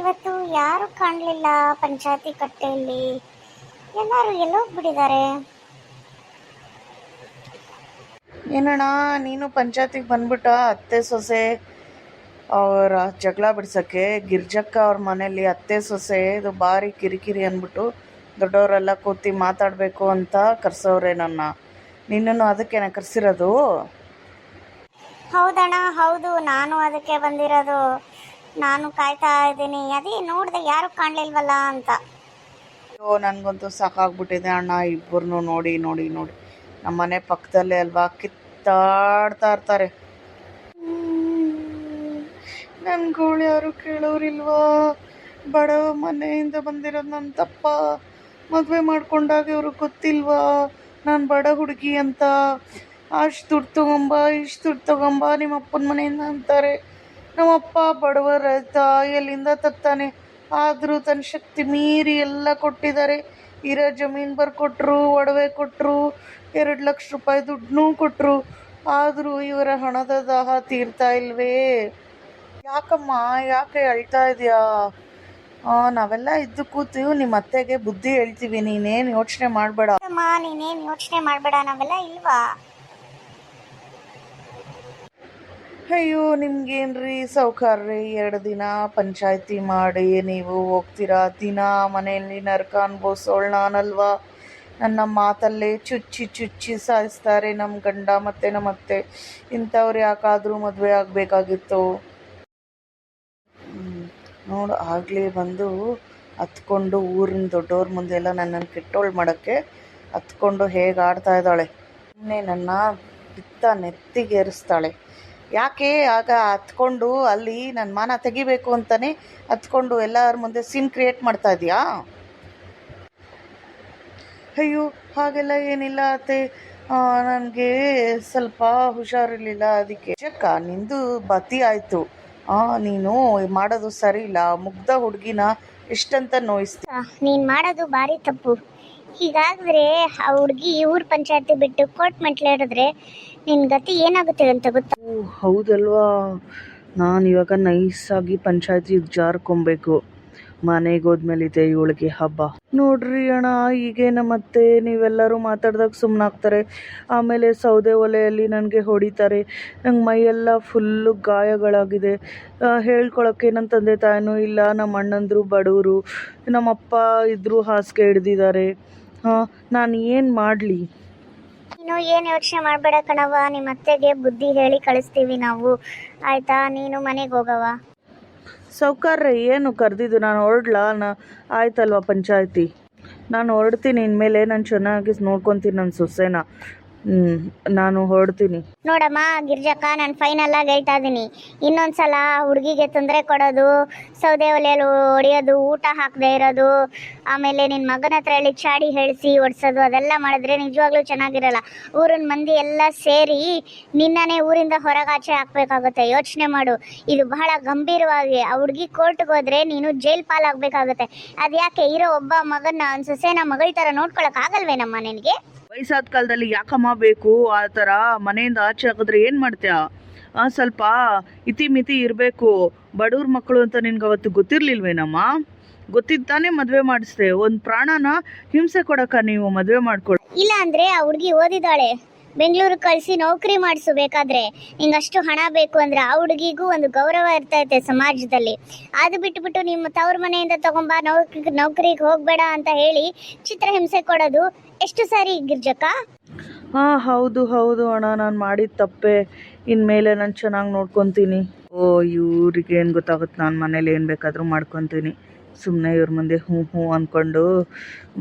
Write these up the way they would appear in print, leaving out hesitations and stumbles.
ಇವತ್ತು ಯಾರು ಕಾಣಲಿಲ್ಲ ಪಂಚಾಯತಿ ಕಟ್ಟೆಯಲ್ಲಿ. ಎಲ್ಲರೂ ಎಲ್ಲೋಗ್ಬಿಟ್ಟಿದ್ದಾರೆ. ಏನಣ್ಣ ನೀನು ಪಂಚಾಯತಿಗೆ ಬಂದ್ಬಿಟ್ಟ? ಅತ್ತೆ ಸೊಸೆ ಅವರ ಜಗಳ ಬಿಡ್ಸೋಕ್ಕೆ ಗಿರ್ಜಕ್ಕ ಅವ್ರ ಮನೇಲಿ ಅತ್ತೆ ಸೊಸೆ ಇದು ಭಾರಿ ಕಿರಿಕಿರಿ ಅಂದ್ಬಿಟ್ಟು ದೊಡ್ಡವರೆಲ್ಲ ಕೂತಿ ಮಾತಾಡಬೇಕು ಅಂತ ಕರೆಸೋರೆ ನಿನ್ನನ್ನು ಅದಕ್ಕೇನೆ ಕರೆಸಿರೋದು? ಹೌದಣ್ಣ, ಹೌದು, ನಾನು ಅದಕ್ಕೆ ಬಂದಿರೋದು. ನಾನು ಕಾಯ್ತಾ ಇದ್ದೀನಿ, ಅದೇ ನೋಡಿದೆ ಯಾರು ಕಾಣಲಿಲ್ವಲ್ಲ ಅಂತ. ಅಯ್ಯೋ ನನಗಂತೂ ಸಾಕಾಗ್ಬಿಟ್ಟಿದೆ ಅಣ್ಣ, ಇಬ್ಬರನ್ನೂ ನೋಡಿ ನೋಡಿ ನೋಡಿ. ನಮ್ಮ ಮನೆ ಪಕ್ಕದಲ್ಲೇ ಅಲ್ವಾ, ಕಿತ್ತಾಡ್ತಾ ಇರ್ತಾರೆ. ನನ್ಗಳು ಯಾರು ಕೇಳೋರಿಲ್ವಾ? ಬಡವ ಮನೆಯಿಂದ ಬಂದಿರೋದು ನನ್ನ ತಪ್ಪ. ಮದುವೆ ಮಾಡ್ಕೊಂಡಾಗ ಇವರು ಗೊತ್ತಿಲ್ವಾ ನಾನು ಬಡ ಹುಡುಗಿ ಅಂತ? ಅಷ್ಟು ದುಡ್ಡು ತಗೊಂಬ, ಇಷ್ಟು ದುಡ್ಡು ತಗೊಂಬ ನಿಮ್ಮ ಅಪ್ಪನ ಮನೆಯಿಂದ ಅಂತಾರೆ. ನಮ್ಮಪ್ಪ ಬಡವ ರೈತ, ಎಲ್ಲಿಂದ ತತ್ತಾನೆ? ಆದರೂ ತನ್ನ ಶಕ್ತಿ ಮೀರಿ ಎಲ್ಲ ಕೊಟ್ಟಿದ್ದಾರೆ. ಇರೋ ಜಮೀನು ಬರ್ಕೊಟ್ರು, ಒಡವೆ ಕೊಟ್ಟರು, 2 ಲಕ್ಷ ರೂಪಾಯಿ ದುಡ್ಡನ್ನೂ ಕೊಟ್ಟರು. ಆದರೂ ಇವರ ಹಣದ ದಾಹ ತೀರ್ತಾ ಇಲ್ವೇ? ಯಾಕಮ್ಮ, ಯಾಕೆ ಅಳ್ತಾ ಇದೆಯಾ? ನಾವೆಲ್ಲ ಇದ್ದು ಕೂತು ನಿಮ್ಮ ಅತ್ತೆಗೆ ಬುದ್ಧಿ ಹೇಳ್ತೀವಿ, ನೀನೇನು ಯೋಚನೆ ಮಾಡಬೇಡ. ನೀನೇನು ಯೋಚನೆ ಮಾಡಬೇಡ, ನಾವೆಲ್ಲ ಇಲ್ವಾ? ಅಯ್ಯೋ ನಿಮ್ಗೇನ್ರಿ ಸೌಕಾರ್ರಿ, 2 ದಿನ ಪಂಚಾಯತಿ ಮಾಡಿ ನೀವು ಹೋಗ್ತೀರಾ. ದಿನ ಮನೆಯಲ್ಲಿ ನರಕ ಅನ್ಭವಿಸೋಳು ನಾನಲ್ವಾ? ನನ್ನ ಮಾತಲ್ಲೇ ಚುಚ್ಚಿ ಚುಚ್ಚಿ ಸಾಯಿಸ್ತಾರೆ ನಮ್ಮ ಗಂಡ ಮತ್ತು ನಮ್ಮ ಅತ್ತೆ. ಇಂಥವ್ರು ಯಾಕಾದರೂ ಮದುವೆ ಆಗಬೇಕಾಗಿತ್ತು? ನೋಡು, ಆಗಲೇ ಬಂದು ಹತ್ಕೊಂಡು ಊರಿನ ದೊಡ್ಡವ್ರ ಮುಂದೆಲ್ಲ ನನ್ನನ್ನು ಕೆಟ್ಟೋಳು ಮಾಡೋಕ್ಕೆ ಹತ್ಕೊಂಡು ಹೇಗೆ ಆಡ್ತಾ ಇದ್ದಾಳೆ. ಸುಮ್ಮನೆ ನನ್ನ ಬಿತ್ತ ನೆತ್ತಿಗೇರಿಸ್ತಾಳೆ. ಯಾಕೆ ಆಗ ಹತ್ಕೊಂಡು ಅಲ್ಲಿ ನನ್ನ ಮಾನ ತೆಗಿಬೇಕು ಅಂತಲೇ ಹತ್ಕೊಂಡು ಎಲ್ಲರ ಮುಂದೆ ಸೀನ್ ಕ್ರಿಯೇಟ್ ಮಾಡ್ತಾ ಇದೆಯಾ? ಅಯ್ಯೋ ಹಾಗೆಲ್ಲ ಏನಿಲ್ಲ ಅತ್ತೆ, ನನಗೆ ಸ್ವಲ್ಪ ಹುಷಾರಿರಲಿಲ್ಲ, ಅದಕ್ಕೆ. ಚಕ್ಕ ನಿಂದು ಬತ್ತಿ ಆಯಿತು. ನೀನು ಮಾಡೋದು ಸರಿ ಇಲ್ಲ. ಮುಗ್ಧ ಹುಡುಗಿನ ಎಷ್ಟಂತ ನೋಯಿಸ್ತೀಯ? ನೀನು ಮಾಡೋದು ಭಾರಿ ತಪ್ಪು. ಹೀಗಾದರೆ ಆ ಹುಡುಗಿ ಊರ ಪಂಚಾಯತಿ ಬಿಟ್ಟು ಕೋರ್ಟ್ ಮೆಟ್ಲು ಹಿಡಿದ್ರೆ ನಿನ್ನ ಗತಿ ಏನಾಗುತ್ತೆ ಅಂತ ಗೊತ್ತಾ? ಹೌದಲ್ವಾ? ನಾನು ಇವಾಗ ನೈಸಾಗಿ ಪಂಚಾಯತಿ ಜಾರ್ಕೊಬೇಕು. ಮನೆಗೆ ಹೋದ್ಮೇಲಿದೆ ಇವಳಿಗೆ ಹಬ್ಬ. ನೋಡ್ರಿ ಅಣ್ಣ, ಹೀಗೆ ಮತ್ತೆ ನೀವೆಲ್ಲರೂ ಮಾತಾಡ್ದಾಗ ಸುಮ್ಮನಾಗ್ತಾರೆ. ಆಮೇಲೆ ಸೌದೆ ಒಲೆಯಲ್ಲಿ ನನಗೆ ಹೊಡಿತಾರೆ. ನಂಗೆ ಮೈಯೆಲ್ಲ ಫುಲ್ಲು ಗಾಯಗಳಾಗಿದೆ. ಹೇಳ್ಕೊಳಕ್ಕೆ ನನ್ನ ತಂದೆ ತಾಯಿನೂ ಇಲ್ಲ, ನಮ್ಮ ಅಣ್ಣಂದರು ಬಡವರು, ನಮ್ಮಪ್ಪ ಇದ್ದರೂ ಹಾಸಿಗೆ ಹಿಡ್ದಿದ್ದಾರೆ. ನಾನು ಏನು ಮಾಡಲಿ? ನೀನು ಏನು ಯೋಚನೆ ಮಾಡಬೇಡ ಕಣವ, ನಿಮ್ಮ ಅತ್ತೆಗೆ ಬುದ್ಧಿ ಹೇಳಿ ಕಳಿಸ್ತೀವಿ ನಾವು, ಆಯಿತಾ? ನೀನು ಮನೆಗೆ ಹೋಗವ. ಸೌಕಾರ್ರೆ ಏನು ಕರೆದಿದ್ದು? ನಾನು ಹೊರಡ್ಲಾ? ಆಯ್ತಲ್ವ ಪಂಚಾಯತಿ, ನಾನು ಹೊರಡ್ತೀನಿ. ಇನ್ಮೇಲೆ ನಾನು ಚೆನ್ನಾಗಿ ನೋಡ್ಕೊತೀನಿ ನನ್ನ ಸೊಸೆನ. ನಾನು ಹೊರಡ್ತೀನಿ. ನೋಡಮ್ಮ ಗಿರ್ಜಕ್ಕ, ನಾನು ಫೈನಲ್ ಆಗಿ ಹೇಳ್ತಾ ಇದ್ದೀನಿ, ಇನ್ನೊಂದ್ಸಲ ಹುಡುಗಿಗೆ ತೊಂದರೆ ಕೊಡೋದು, ಸೌದೆ ಒಲೆಯಲ್ಲಿ ಹೊಡೆಯೋದು, ಊಟ ಹಾಕದೇ ಇರೋದು, ಆಮೇಲೆ ನಿನ್ನ ಮಗನ ಹತ್ರ ಹೇಳಿ ಚಾಡಿ ಹೇಳಿಸಿ ಒಡ್ಸೋದು, ಅದೆಲ್ಲ ಮಾಡಿದ್ರೆ ನಿಜವಾಗ್ಲೂ ಚೆನ್ನಾಗಿರಲ್ಲ. ಊರಿನ ಮಂದಿ ಎಲ್ಲ ಸೇರಿ ನಿನ್ನನೇ ಊರಿಂದ ಹೊರಗಾಚೆ ಹಾಕಬೇಕಾಗುತ್ತೆ. ಯೋಚನೆ ಮಾಡು, ಇದು ಬಹಳ ಗಂಭೀರವಾಗಿ. ಆ ಹುಡುಗಿ ಕೋರ್ಟ್ಗೆ ಹೋದ್ರೆ ನೀನು ಜೈಲ್ ಪಾಲಾಗಬೇಕಾಗುತ್ತೆ. ಅದ್ಯಾಕೆ? ಇರೋ ಒಬ್ಬ ಮಗನ, ಒಂದು ಸೊಸೆನ ಮಗಳ ಥರ ನೋಡ್ಕೊಳಕ್ ಆಗಲ್ವೇನಮ್ಮ ನಿನಗೆ? ವಯಸ್ಸಾದ ಕಾಲದಲ್ಲಿ ಯಾಕಮ್ಮ ಬೇಕು ಆ ಥರ? ಮನೆಯಿಂದ ಆಚೆ ಹಾಕಿದ್ರೆ ಏನು ಮಾಡ್ತೀಯ? ಸ್ವಲ್ಪ ಇತಿಮಿತಿ ಇರಬೇಕು. ಬಡವ್ರ ಮಕ್ಕಳು ಅಂತ ನಿನ್ಗೆ ಅವತ್ತು ಗೊತ್ತಿರ್ಲಿಲ್ವೇನಮ್ಮ? ಗೊತ್ತಿದ್ದಾನೆ ಮದುವೆ ಮಾಡಿಸ್ದೆ. ಒಂದು ಪ್ರಾಣನ ಹಿಂಸೆ ಕೊಡಕ್ಕ ನೀವು ಮದುವೆ ಮಾಡ್ಕೊಳ್ಳಿ. ಇಲ್ಲ ಅಂದರೆ ಆ ಹುಡುಗಿ ಓದಿದ್ದಾಳೆ, ಬೆಂಗಳೂರಿಗೆ ಕಳಿಸಿ ನೌಕರಿ ಮಾಡಿಸು. ಬೇಕಾದರೆ ನಿಂಗಷ್ಟು ಹಣ ಬೇಕು ಅಂದರೆ ಆ ಹುಡುಗಿಗೂ ಒಂದು ಗೌರವ ಇರ್ತೈತೆ ಸಮಾಜದಲ್ಲಿ. ಅದು ಬಿಟ್ಟುಬಿಟ್ಟು ನಿಮ್ಮ ತವ್ರ ಮನೆಯಿಂದ ತಗೊಂಬ, ನೌಕರಿಗೆ ಹೋಗಬೇಡ ಅಂತ ಹೇಳಿ ಚಿತ್ರಹಿಂಸೆ ಕೊಡೋದು ಎಷ್ಟು ಸರಿ ಗಿರ್ಜಕ್ಕ? ಹೌದು ಹೌದು ಅಣ್ಣ, ನಾನು ಮಾಡಿದ ತಪ್ಪೆ. ಇನ್ಮೇಲೆ ನಾನು ಚೆನ್ನಾಗಿ ನೋಡ್ಕೊತೀನಿ. ಇವ್ರಿಗೆ ಏನು ಗೊತ್ತಾಗುತ್ತೆ? ನಾನು ಮನೇಲಿ ಏನು ಬೇಕಾದರೂ ಮಾಡ್ಕೊತೀನಿ. ಸುಮ್ಮನೆ ಇವ್ರ ಮುಂದೆ ಹ್ಞೂ ಹ್ಞೂ ಅಂದ್ಕೊಂಡು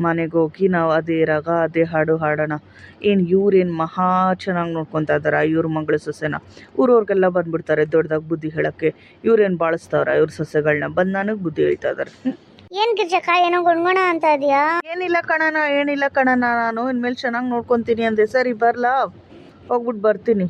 ಮನೆಗೆ ಹೋಗಿ ನಾವು ಅದೇ ರಾಗ ಅದೇ ಹಾಡು ಹಾಡೋಣ. ಏನು ಇವ್ರೇನು ಮಹಾ ಚೆನ್ನಾಗಿ ನೋಡ್ಕೊತಾ ಇದ್ದಾರೆ ಇವ್ರ ಮಗಳ ಸೊಸೆನ? ಊರವ್ರಿಗೆಲ್ಲ ಬಂದ್ಬಿಡ್ತಾರೆ ದೊಡ್ಡದಾಗಿ ಬುದ್ಧಿ ಹೇಳೋಕ್ಕೆ. ಇವ್ರೇನು ಬಾಳಿಸ್ತಾವ್ರ ಇವ್ರ ಸೊಸೆಗಳನ್ನ? ಬಂದು ನನಗೆ ಬುದ್ಧಿ ಹೇಳ್ತಾ ಇದ್ದಾರೆ. ಏನು ಗಿರ್ಜಕ್ಕ, ಏನೋ ಗುಣ್ಗುಣ ಅಂತ ಇದೆಯಾ? ಏನಿಲ್ಲ ಕಣನ, ನಾನು ಇನ್ಮೇಲೆ ಚೆನ್ನಾಗಿ ನೋಡ್ಕೊತೀನಿ ಅಂದೆ. ಸರಿ, ಬರಲಾ? ಹೋಗ್ಬಿಟ್ಟು ಬರ್ತೀನಿ.